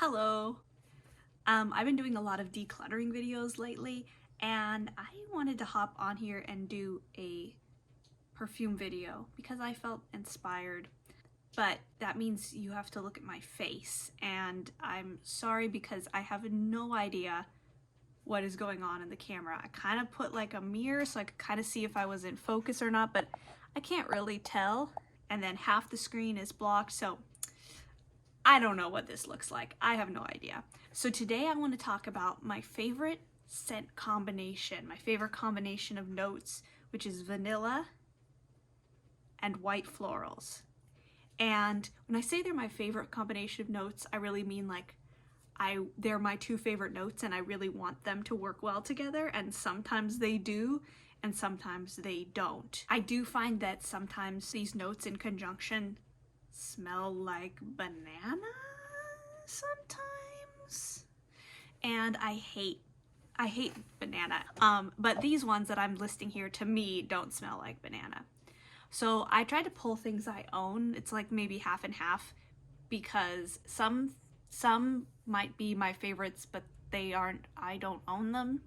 Hello. I've been doing a lot of decluttering videos lately, and I wanted to hop on here and do a perfume video because I felt inspired. But that means you have to look at my face, and I'm sorry because I have no idea what is going on in the camera. I kind of put like a mirror so I could kind of see if I was in focus or not, but I can't really tell. And then half the screen is blocked, so I don't know what this looks like. I have no idea. So today I want to talk about my favorite scent combination, my favorite combination of notes, which is vanilla and white florals. And when I say they're my favorite combination of notes, I really mean like they're my two favorite notes and I really want them to work well together, and sometimes they do and sometimes they don't. I do find that sometimes these notes in conjunction smell like banana sometimes, and I hate banana. But these ones that I'm listing here to me don't smell like banana. So I try to pull things I own. It's like maybe half and half, because some might be my favorites, but they aren't. I don't own them.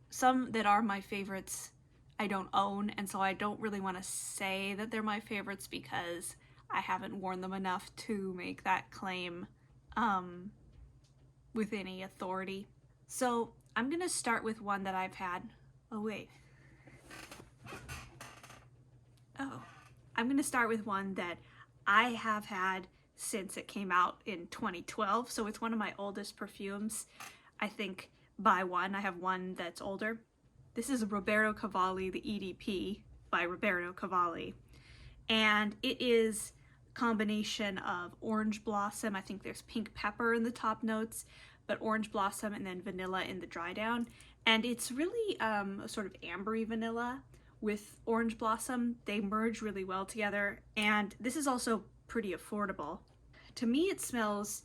Some that are my favorites I don't own, and so I don't really want to say that they're my favorites because I haven't worn them enough to make that claim with any authority. So I'm gonna start with one that I've had. I'm gonna start with one that I have had since it came out in 2012. So it's one of my oldest perfumes. I think by one. I have one that's older. This is Roberto Cavalli, the EDP by Roberto Cavalli. And it is a combination of orange blossom. I think there's pink pepper in the top notes, but orange blossom and then vanilla in the dry down. And it's really a sort of ambery vanilla with orange blossom. They merge really well together. And this is also pretty affordable. To me, it smells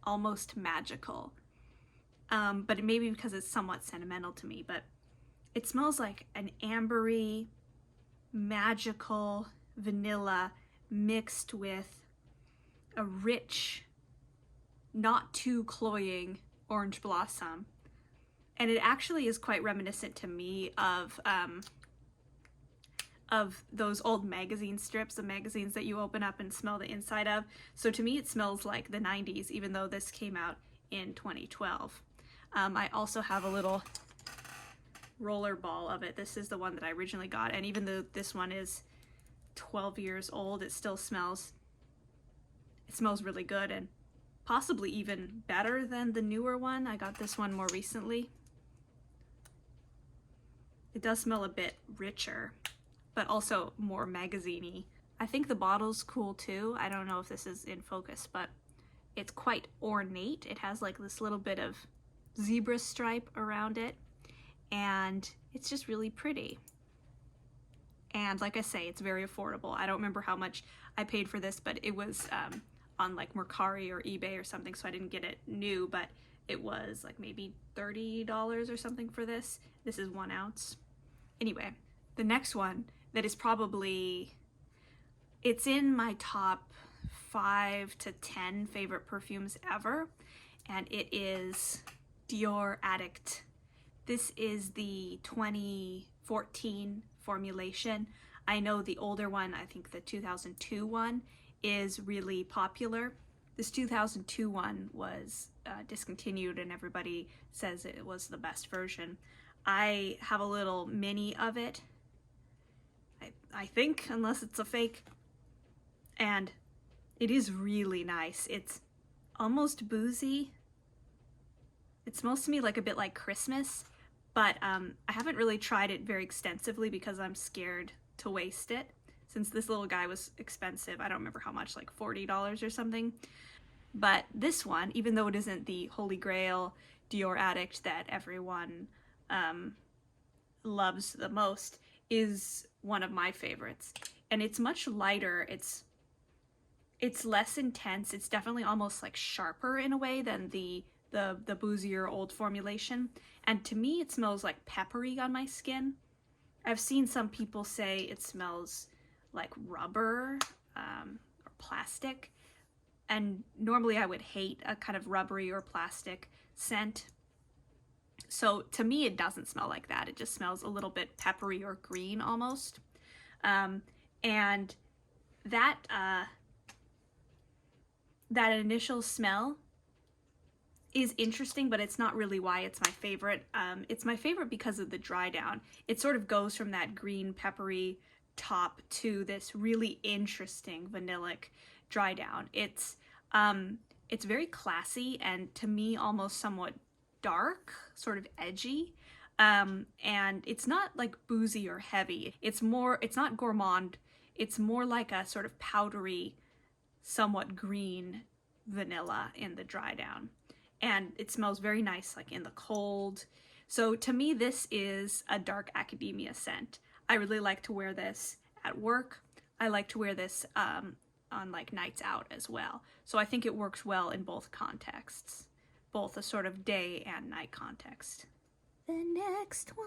almost magical. But it may be because it's somewhat sentimental to me, but it smells like an ambery, magical vanilla mixed with a rich, not too cloying orange blossom. And it actually is quite reminiscent to me of those old magazine strips, the magazines that you open up and smell the inside of. So to me, it smells like the 90s, even though this came out in 2012. I also have a little roller ball of it. This is the one that I originally got, and even though this one is 12 years old, it still smells really good, and possibly even better than the newer one. I got this one more recently. It does smell a bit richer, but also more magazine-y. I think the bottle's cool too. I don't know if this is in focus, but it's quite ornate. It has like this little bit of zebra stripe around it, and it's just really pretty. And like I say, it's very affordable. I don't remember how much I paid for this, but it was on like Mercari or eBay or something, so I didn't get it new, but it was like maybe $30 or something for this. This is 1 ounce. Anyway, the next one that is probably, it's in my top 5 to 10 favorite perfumes ever, and it is Dior Addict. This is the 2014 formulation. I know the older one, I think the 2002 one, is really popular. This 2002 one was discontinued, and everybody says it was the best version. I have a little mini of it, I think, unless it's a fake, and it is really nice. It's almost boozy. It smells to me like a bit like Christmas, but I haven't really tried it very extensively because I'm scared to waste it, since this little guy was expensive. I don't remember how much, like $40 or something. But this one, even though it isn't the Holy Grail Dior Addict that everyone loves the most, is one of my favorites. And it's much lighter. It's less intense. It's definitely almost like sharper in a way than the boozier old formulation, and to me it smells like peppery on my skin. I've seen some people say it smells like rubber or plastic, and normally I would hate a kind of rubbery or plastic scent. So to me, it doesn't smell like that. It just smells a little bit peppery or green almost. And that that initial smell is interesting, but it's not really why it's my favorite. It's my favorite because of the dry down. It sort of goes from that green peppery top to this really interesting vanillic dry down. It's very classy and to me almost somewhat dark, sort of edgy. And it's not like boozy or heavy. It's not gourmand. It's more like a sort of powdery, somewhat green vanilla in the dry down. And it smells very nice like in the cold. So to me, this is a dark academia scent. I really like to wear this at work. I like to wear this on like nights out as well. So I think it works well in both contexts, both a sort of day and night context. The next one.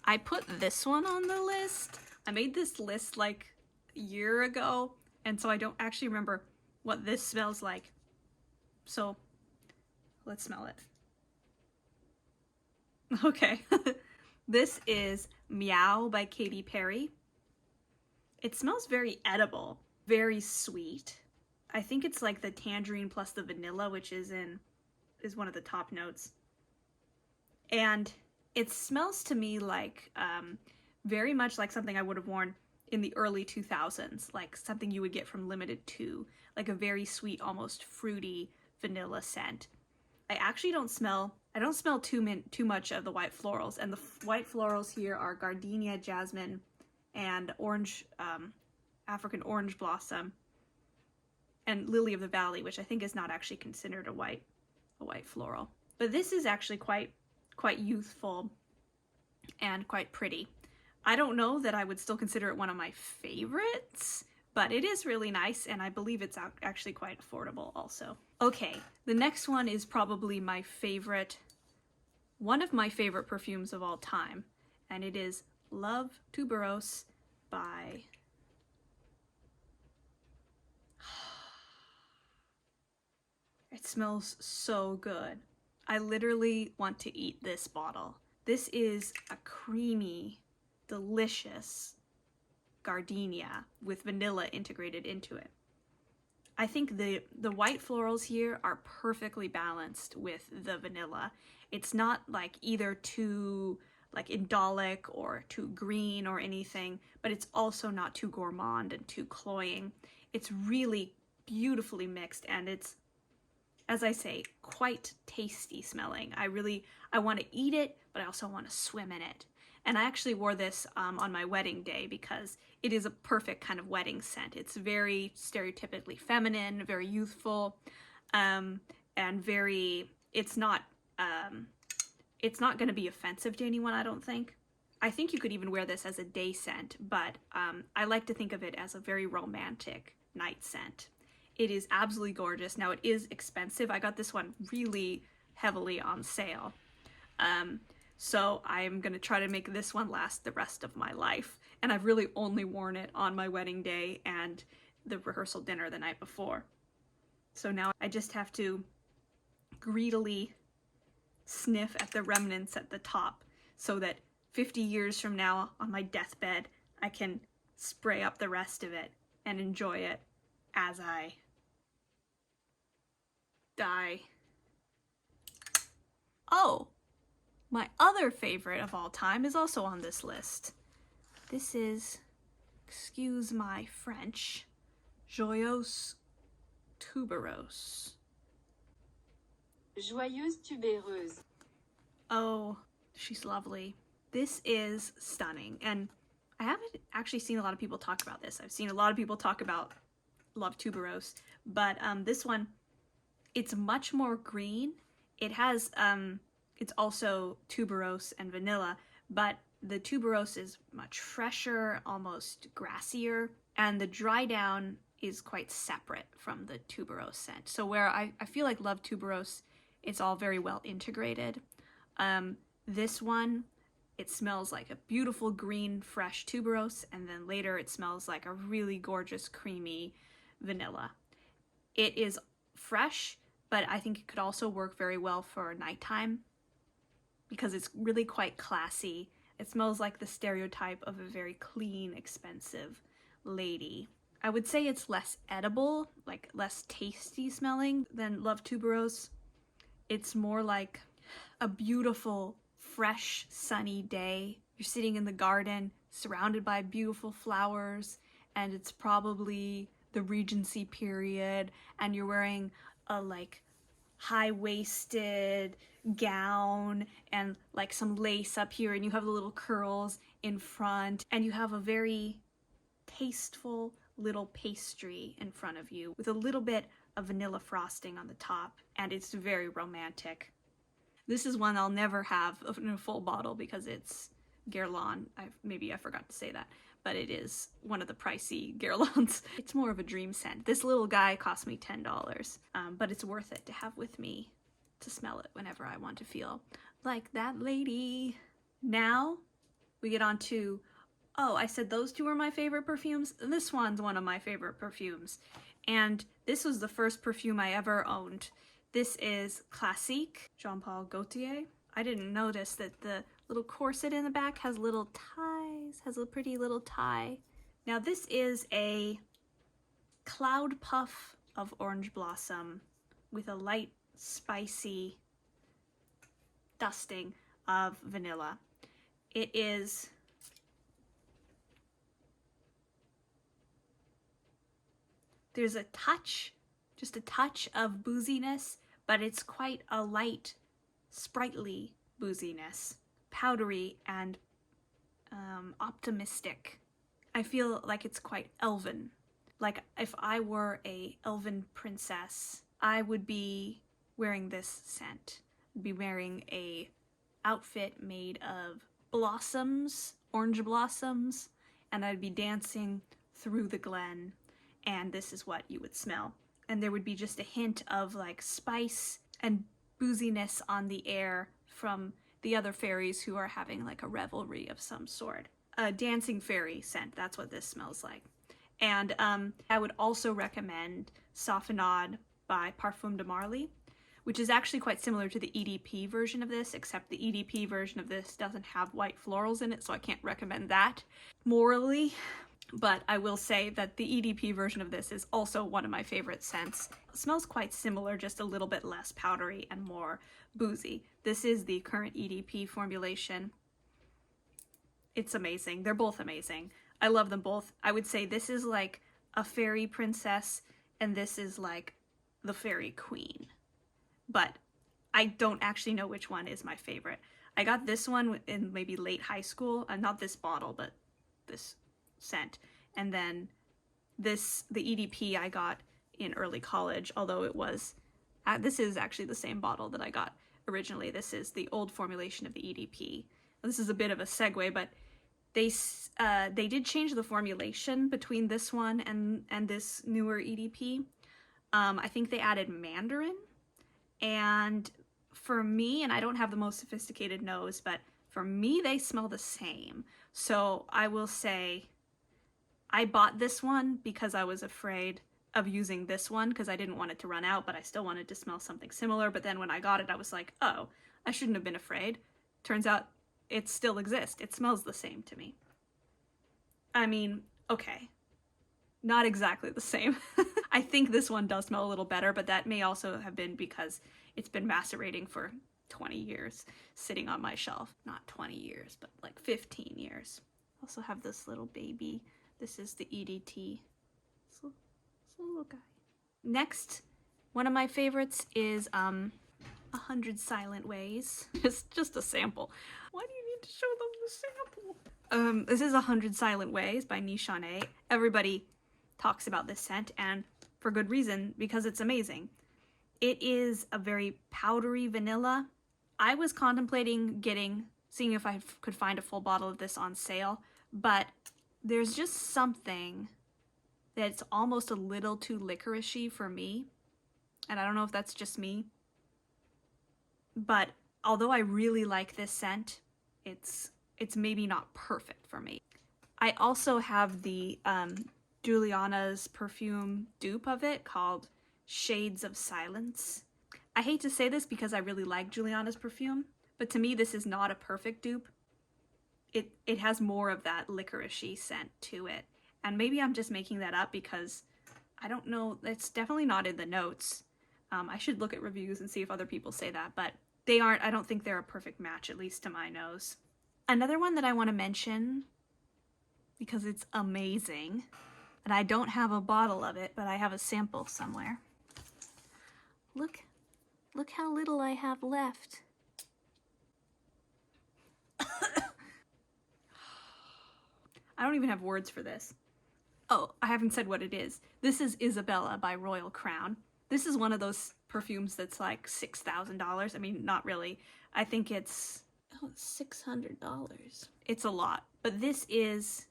I put this one on the list. I made this list like a year ago, and so I don't actually remember what this smells like. So let's smell it. Okay. This is Meow by Katy Perry. It smells very edible, very sweet. I think it's like the tangerine plus the vanilla, which is one of the top notes. And it smells to me like very much like something I would have worn in the early 2000s, like something you would get from Limited 2, like a very sweet, almost fruity vanilla scent. I actually don't smell too much of the white florals, and the white florals here are gardenia, jasmine, and orange, African orange blossom, and lily of the valley, which I think is not actually considered a white floral. But this is actually quite youthful and quite pretty. I don't know that I would still consider it one of my favorites, but it is really nice, and I believe it's actually quite affordable also. Okay, the next one is probably my favorite, one of my favorite perfumes of all time, and it is Love Tuberose by It smells so good. I literally want to eat this bottle. This is a creamy, delicious gardenia with vanilla integrated into it. I think the white florals here are perfectly balanced with the vanilla. It's not like either too like indolic or too green or anything, but it's also not too gourmand and too cloying. It's really beautifully mixed, and it's, as I say, quite tasty smelling. I want to eat it, but I also want to swim in it. And I actually wore this on my wedding day because it is a perfect kind of wedding scent. It's very stereotypically feminine, very youthful, and it's not going to be offensive to anyone, I don't think. I think you could even wear this as a day scent, but I like to think of it as a very romantic night scent. It is absolutely gorgeous. Now, it is expensive. I got this one really heavily on sale. So I'm going to try to make this one last the rest of my life. And I've really only worn it on my wedding day and the rehearsal dinner the night before. So now I just have to greedily sniff at the remnants at the top so that 50 years from now on my deathbed, I can spray up the rest of it and enjoy it as I die. Oh, my other favorite of all time is also on this list. This is, excuse my French, Joyeuse Tuberose. Joyeuse Tubéreuse. Oh, she's lovely. This is stunning, and I haven't actually seen a lot of people talk about this. I've seen a lot of people talk about Love Tuberose, but this one, it's much more green. It has, it's also tuberose and vanilla, but the tuberose is much fresher, almost grassier, and the dry down is quite separate from the tuberose scent. So where I feel like Love Tuberose, it's all very well integrated. This one, it smells like a beautiful green, fresh tuberose, and then later it smells like a really gorgeous, creamy vanilla. It is fresh, but I think it could also work very well for nighttime because it's really quite classy. It smells like the stereotype of a very clean, expensive lady. I would say it's less edible, like less tasty smelling than Love Tuberose. It's more like a beautiful, fresh, sunny day. You're sitting in the garden, surrounded by beautiful flowers, and it's probably the Regency period, and you're wearing a like high-waisted gown and like some lace up here, and you have the little curls in front, and you have a very tasteful little pastry in front of you with a little bit of vanilla frosting on the top, and it's very romantic. This is one I'll never have in a full bottle because it's Guerlain. Maybe I forgot to say that, but it is one of the pricey Guerlains. It's more of a dream scent. This little guy cost me $10, but it's worth it to have with me to smell it whenever I want to feel like that lady. Now we get on to, oh, I said those two are my favorite perfumes. This one's one of my favorite perfumes. And this was the first perfume I ever owned. This is Classique, Jean-Paul Gaultier. I didn't notice that the little corset in the back has little ties, has a pretty little tie. Now this is a cloud puff of orange blossom with a light, spicy dusting of vanilla. It is there's a touch, just a touch of booziness, but it's quite a light, sprightly booziness, powdery and optimistic. I feel like it's quite elven. Like if I were a elven princess, I would be wearing this scent. I'd be wearing a outfit made of blossoms, orange blossoms, and I'd be dancing through the glen, and this is what you would smell. And there would be just a hint of like spice and booziness on the air from the other fairies who are having like a revelry of some sort. A dancing fairy scent, that's what this smells like. And I would also recommend Sophenade by Parfum de Marly, which is actually quite similar to the EDP version of this, except the EDP version of this doesn't have white florals in it, so I can't recommend that morally. But I will say that the EDP version of this is also one of my favorite scents. It smells quite similar, just a little bit less powdery and more boozy. This is the current EDP formulation. It's amazing. They're both amazing. I love them both. I would say this is like a fairy princess and this is like the fairy queen. But I don't actually know which one is my favorite. I got this one in maybe late high school. Not this bottle, but this scent. And then this, the EDP I got in early college, although it was, this is actually the same bottle that I got originally. This is the old formulation of the EDP. This is a bit of a segue, but they did change the formulation between this one and this newer EDP. I think they added mandarin, and for me, and I don't have the most sophisticated nose, but for me they smell the same. So I will say I bought this one because I was afraid of using this one because I didn't want it to run out, but I still wanted to smell something similar. But then when I got it, I was like, oh, I shouldn't have been afraid. Turns out it still exists. It smells the same to me. I mean, okay, not exactly the same. I think this one does smell a little better, but that may also have been because it's been macerating for 20 years, sitting on my shelf. Not 20 years, but like 15 years. Also have this little baby. This is the EDT. It's a little guy. Next, one of my favorites is 100 Silent Ways. It's just a sample. Why do you need to show them the sample? This is 100 Silent Ways by Nishane. Everybody talks about this scent, and for good reason, because it's amazing. It is a very powdery vanilla. I was contemplating seeing if I could find a full bottle of this on sale, but there's just something that's almost a little too licoricey for me, and I don't know if that's just me. But although I really like this scent, it's maybe not perfect for me. I also have the Juliana's perfume dupe of it called Shades of Silence. I hate to say this because I really like Giuliana's perfume, but to me this is not a perfect dupe. It has more of that licoricey scent to it. And maybe I'm just making that up because I don't know, it's definitely not in the notes. I should look at reviews and see if other people say that, but they aren't, I don't think they're a perfect match, at least to my nose. Another one that I want to mention, because it's amazing, and I don't have a bottle of it, but I have a sample somewhere. Look how little I have left. I don't even have words for this. Oh, I haven't said what it is. This is Isabella by Royal Crown. This is one of those perfumes that's like $6,000. I mean, not really. I think it's $600. It's a lot, but this is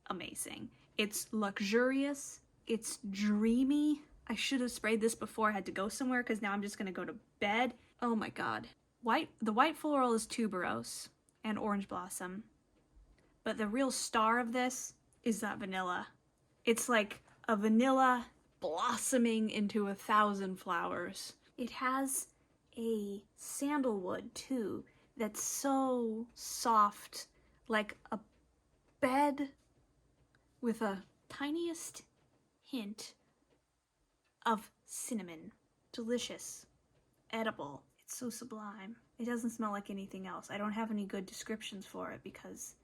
amazing. It's luxurious. It's dreamy. I should have sprayed this before I had to go somewhere because now I'm just gonna go to bed. Oh my god. The white floral is Tuberose and Orange Blossom. But the real star of this is that vanilla. It's like a vanilla blossoming into 1,000 flowers. It has a sandalwood too that's so soft, like a bed with a tiniest hint of cinnamon. Delicious. Edible. It's so sublime. It doesn't smell like anything else. I don't have any good descriptions for it because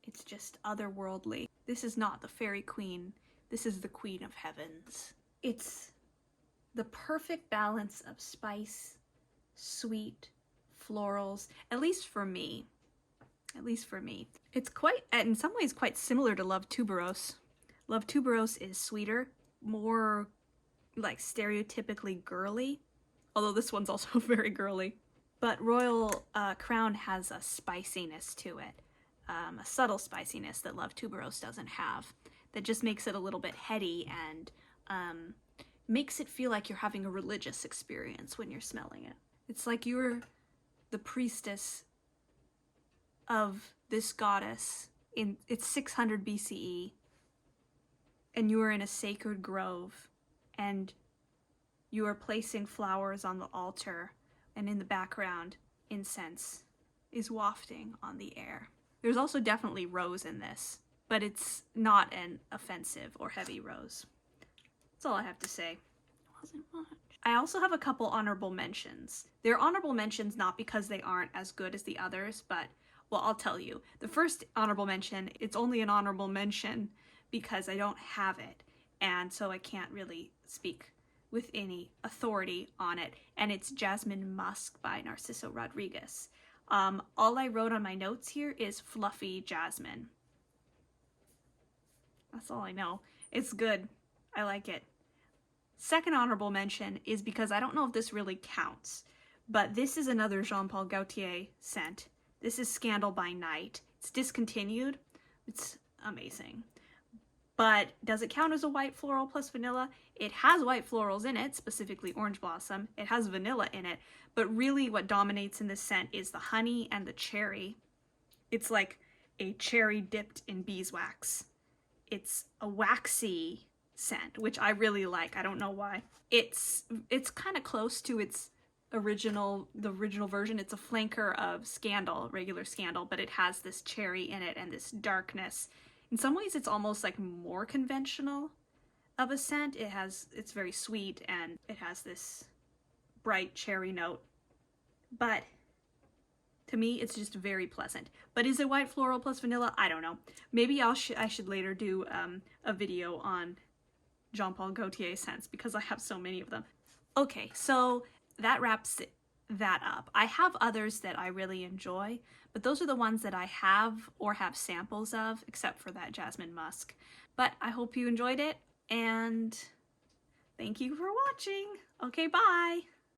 it's just otherworldly. This is not the fairy queen. This is the queen of heavens. It's the perfect balance of spice, sweet, florals, at least for me. At least for me. It's quite, in some ways, quite similar to Love Tuberose. Love Tuberose is sweeter, more like stereotypically girly, although this one's also very girly. But Royal Crown has a spiciness to it. A subtle spiciness that Love Tuberose doesn't have, that just makes it a little bit heady and makes it feel like you're having a religious experience when you're smelling it. It's like you're the priestess of this goddess it's 600 BCE, and you are in a sacred grove, and you are placing flowers on the altar, and in the background, incense is wafting on the air. There's also definitely rose in this, but it's not an offensive or heavy rose. That's all I have to say. It wasn't much. I also have a couple honorable mentions. They're honorable mentions not because they aren't as good as the others, but, well, I'll tell you. The first honorable mention, it's only an honorable mention because I don't have it, and so I can't really speak with any authority on it, and it's Jasmine Musc by Narciso Rodriquez. All I wrote on my notes here is fluffy jasmine. That's all I know. It's good. I like it. Second honorable mention is because I don't know if this really counts, but this is another Jean Paul Gaultier scent. This is Scandal by Night. It's discontinued. It's amazing. But does it count as a white floral plus vanilla? It has white florals in it, specifically Orange Blossom. It has vanilla in it, but really what dominates in this scent is the honey and the cherry. It's like a cherry dipped in beeswax. It's a waxy scent, which I really like. I don't know why. It's kind of close to its the original version. It's a flanker of Scandal, regular Scandal, but it has this cherry in it and this darkness. In some ways, it's almost like more conventional of a scent. It's very sweet and it has this bright cherry note. But to me, it's just very pleasant. But is it white floral plus vanilla? I don't know. Maybe I should later do a video on Jean Paul Gaultier scents because I have so many of them. Okay, so that wraps that up. I have others that I really enjoy, but those are the ones that I have or have samples of, except for that Jasmine Musc. But I hope you enjoyed it, and thank you for watching. Okay, bye!